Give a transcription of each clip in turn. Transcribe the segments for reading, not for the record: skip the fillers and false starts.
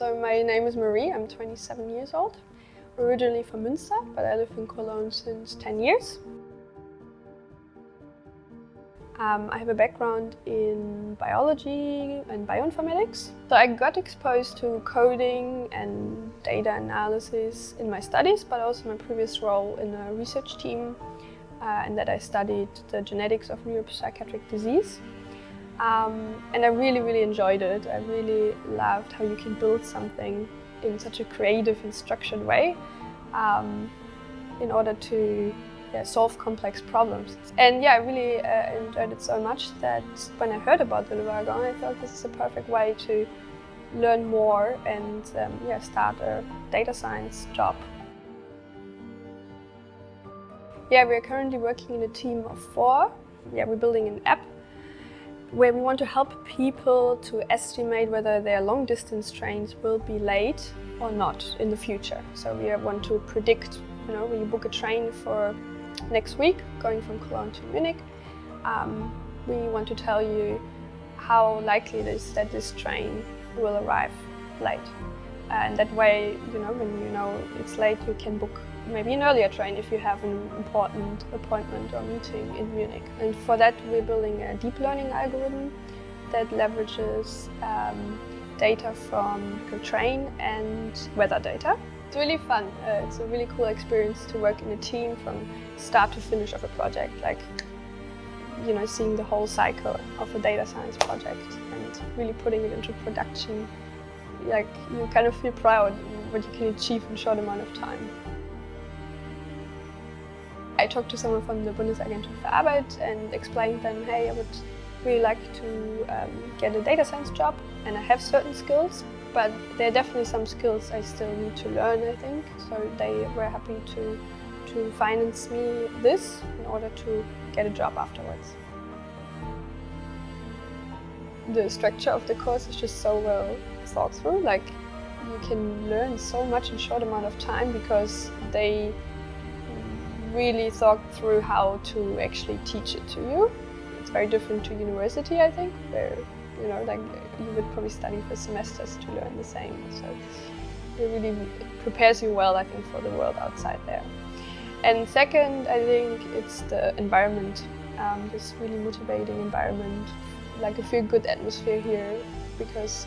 So my name is Marie, I'm 27 years old, originally from Münster, but I live in Cologne since 10 years. I have a background in biology and bioinformatics. So I got exposed to coding and data analysis in my studies, but also my previous role in a research team, and that I studied the genetics of neuropsychiatric disease. And I really enjoyed it. I really loved how you can build something in such a creative and structured way in order to solve complex problems. And I really enjoyed it so much that when I heard about the Wagon, I thought this is a perfect way to learn more and start a data science job. We are currently working in a team of 4. We're building an app where we want to help people to estimate whether their long-distance trains will be late or not in the future. So we want to predict, when you book a train for next week going from Cologne to Munich, we want to tell you how likely it is that this train will arrive late. And that way, when you know it's late, you can book maybe an earlier train if you have an important appointment or meeting in Munich. And for that, we're building a deep learning algorithm that leverages data from the train and weather data. It's really fun. It's a really cool experience to work in a team from start to finish of a project, like seeing the whole cycle of a data science project and really putting it into production. Like, you kind of feel proud of what you can achieve in a short amount of time. I talked to someone from the Bundesagentur für Arbeit and explained them, hey, I would really like to get a data science job, and I have certain skills, but there are definitely some skills I still need to learn, I think. So they were happy to finance me this in order to get a job afterwards. The structure of the course is just so well thought through. Like, you can learn so much in a short amount of time because they really thought through how to actually teach it to you. It's very different to university, I think, where you would probably study for semesters to learn the same. So it really prepares you well, I think, for the world outside there. And second, I think it's the environment, this really motivating environment, like a feel good atmosphere here, because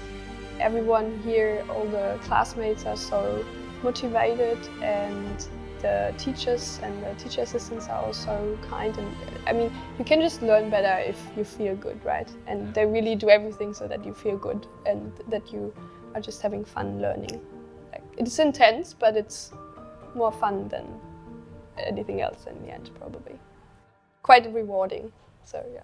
everyone here, all the classmates are so motivated, and the teachers and the teacher assistants are also kind. And I mean, you can just learn better if you feel good, right? And they really do everything so that you feel good and that you are just having fun learning. Like, it's intense, but it's more fun than anything else in the end, probably. Quite rewarding, so yeah.